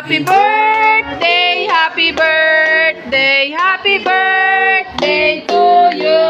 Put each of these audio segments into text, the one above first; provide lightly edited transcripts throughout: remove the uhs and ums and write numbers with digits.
Happy birthday, happy birthday, happy birthday to you.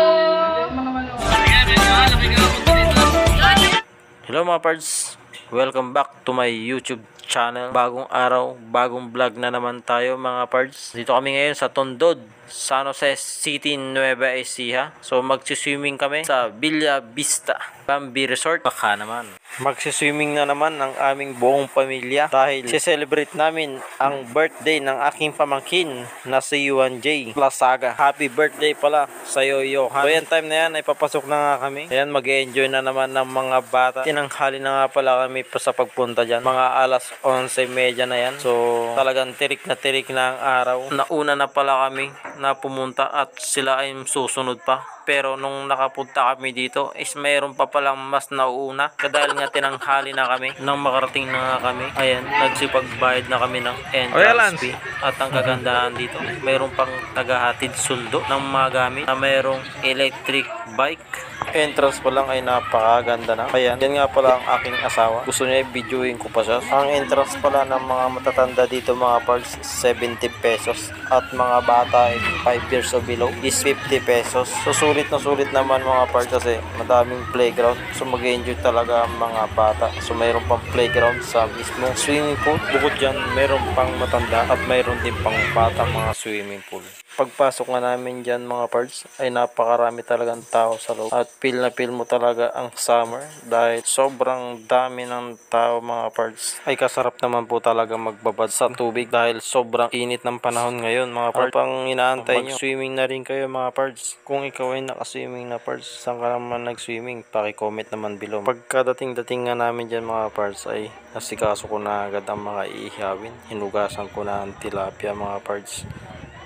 Hello mga pards, welcome back to my YouTube channel. Bagong araw, bagong vlog na naman tayo mga pards. Dito kami ngayon sa Tondod, San Jose City, Nueva Ecija. So magsiswimming kami sa Villa Vista Bambi Resort. Baka naman magsiswimming na naman ang aming buong pamilya dahil si-celebrate namin ang birthday ng aking pamangkin na si Yuan J. Plazaga. Happy birthday pala sa iyo, Johan. So yan time na yan ay papasok na nga kami. Ayan, mag-enjoy na naman ng mga bata. Tinanghali na nga pala kami pa sa pagpunta dyan. Mga alas 11:30 na yan. So talagang tirik na ang araw. Nauna na pala kami na pumunta at sila ay susunod pa. Pero nung nakapunta kami dito is mayroon pa palang mas nauuna. Dahil nga tinanghali na kami. Nang makarating na nga kami, ayan, nagsipagbayad na kami ng entrance fee. At ang kagandahan dito, mayroon pang tagahatid suldo ng mga gamit na mayroong electric bike. Entrance pa lang ay napakaganda na. Ayan, yan nga pala ang aking asawa. Gusto niya i-videoin ko pa siya. Ang entrance pala ng mga matatanda dito mga parts, 70 pesos. At mga bata ay 5 years or below is 50 pesos. So sulit na sulit naman mga parts kasi madaming playground. So mag-enjoy talaga ang mga bata. So mayroon pang playground sa mismo swimming pool. Bukod dyan, mayroon pang matanda at mayroon din pang bata mga swimming pool. Pagpasok nga namin dyan mga parts ay napakarami talagang tao sa loob. At feel na feel mo talaga ang summer dahil sobrang dami ng tao mga parts. Ay kasarap naman po talaga magbabad sa tubig dahil sobrang init ng panahon ngayon mga parts. Pang inaantay nyo, swimming na rin kayo mga parts. Kung ikaw ay nakaswimming na parts, saan ka naman nag-swimming? Paki-comment naman below. Pagkadating nga namin dyan mga parts ay nasikaso ko na agad ang mga iihawin. Hinugasan ko na ang tilapia mga parts.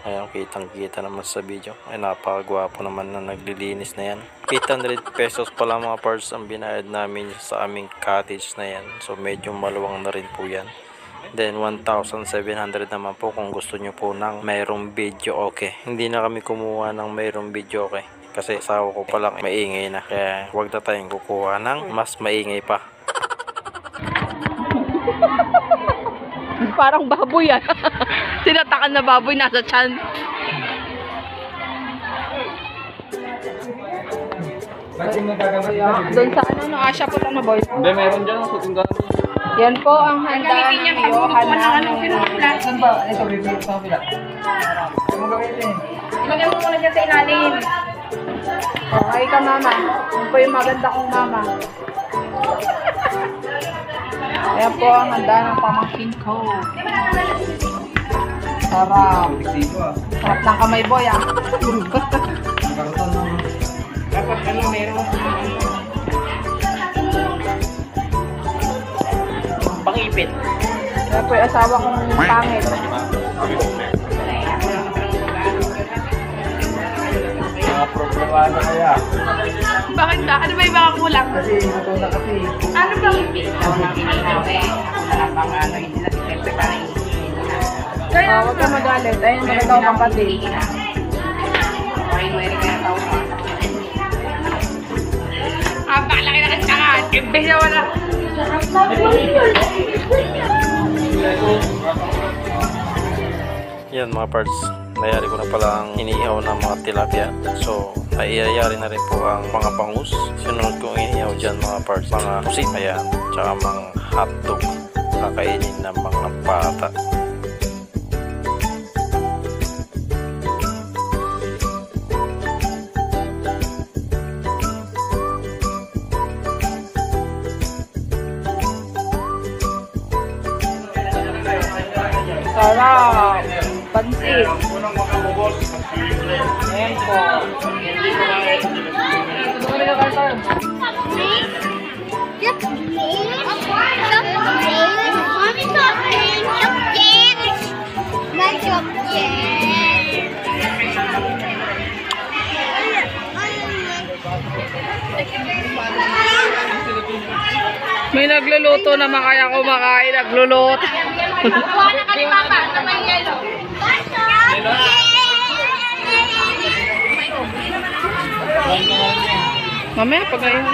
Ayan, kitang-kita naman sa video. Ay, napakagwapo naman na naglilinis na yan. 800 pesos pala mga parts ang binayad namin sa aming cottage na yan. So, medyo maluwang na rin po yan. Then, 1,700 naman po kung gusto nyo po ng mayroong video okay. Hindi na kami kumuha ng mayroong video okay. Kasi asawa ko palang maingay na. Kaya, huwag na tayong kukuha ng mas maingay pa. Parang baboy yan. Tinatakan na baboy nasa tiyan. Doon sa ano, no, Asya po lang na boy. Hindi, meron dyan. Yan po ang handa ng Johan namin. Ilagay mo muna dyan sa ilalim. Okay ka mama. Yan po yung maganda kong mama. Ayan po ang handa ng pamangkin ko. Sarap. Sarap ng kamay boy ah. Dapat ano, meron. Pangipit. Kaya po yung asawa kong pangit. Mga problema na kaya. Bakit ba? Ano ba yung mga kulang? Kasi ito na kasi. Ano bang ipit? Wala pang ano, hindi na siyempre parang Kaya huwag ka magalit. Ayun, maganda akong kapatid. Wari-wari ka na tao ka. Palaki na kasi ka. Imbes na wala. Yan mga parts, nayari ko na pala ang inihaw ng mga tilapia. So, naiyayari na rin po ang mga bangus. Sinunod kong inihaw dyan mga parts, mga pusit, ayan, tsaka mga hotdog kakainin ng mga bata. Sarap. Pansit. Ayan po. May nagluluto naman kaya kumakain. Nagluluto. Kuha na ka ni Papa na may yellow. Mamaya pag ayun.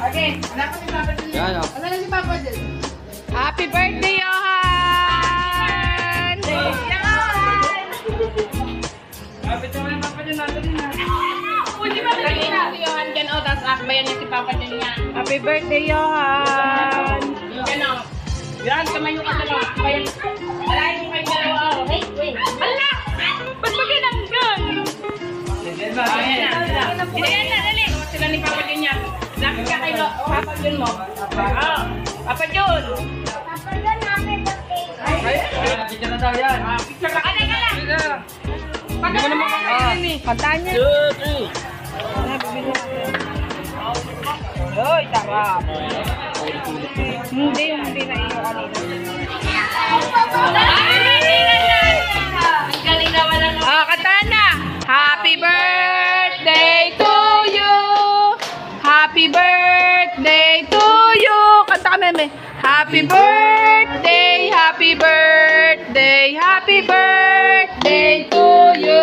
Okay, dapat yung Yan o. Ano na si Papa dyan? Happy birthday, Johan! Kapit naman ang Papa dyan, natin na. Hindi ba kanina si Johan dyan, o, tapos akbayan niya si Papa dyan niya. Happy birthday, Johan! Yan o. Yan, tumayo ka sa mga akbayan. Alayin mo kayo dalawa, o. Wait. Hala! Ba't ba ginanggan? Ayan na, dali. Sila ni Papa dyan niya. Lapit ka kay Papa dyan mo. Papa dyan. Picture na daw yan. Picture ka. Ano ka lang? Hindi mo naman kakainin eh. Kantaan niya. 2, 3. Hoy, sarap. Hindi na iyo kanina. Ang galing naman ang Kantaan na. Happy birthday to you. Happy birthday to you. Kanta ka, Meme. Happy birthday, happy birthday, happy birthday to you.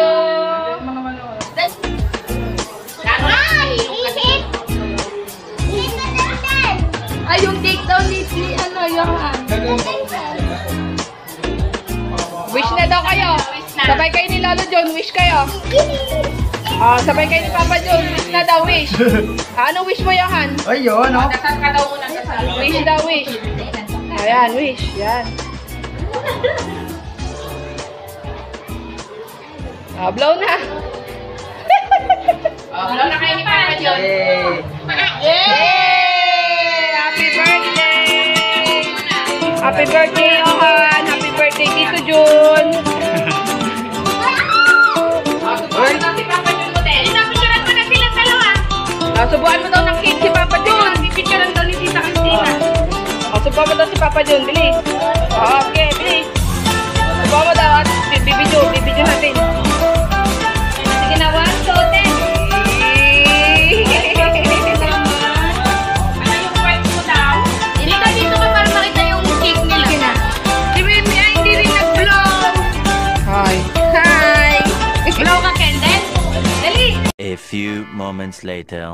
Ay, yung cake daw ni Johan. Wish na daw kayo. Sabay kayo ni Lolo John, wish kayo. Sabay kayo ni Papa John, wish na daw, wish. Anong wish mo, Johan? Ay, yun o. Dasal ka daw muna, dasal. Wish daw, wish. Ayan, wish. Yan. Blow na. Wala na kayo ni Papa John. Yay! Happy birthday! Happy birthday, Johan! Happy birthday, Tito Jun! Subuhan daw si Papa John mo din. Pinapicturean mo na silang dalawa. Subuan mo daw ng cake si Papa Jun! Pipicturean daw ni Tita Christina. Subuan mo daw si Papa Jun, bilis! Okay, bilis! Subuan mo daw at bibidyo natin. Sige na, 1, 2, 10! Ano yung wife mo daw? Dito ka para makita yung cake nila. Si Mimi ay hindi rin nag-blow! Hi! Blow ka, Kendall? Dali! A few moments later.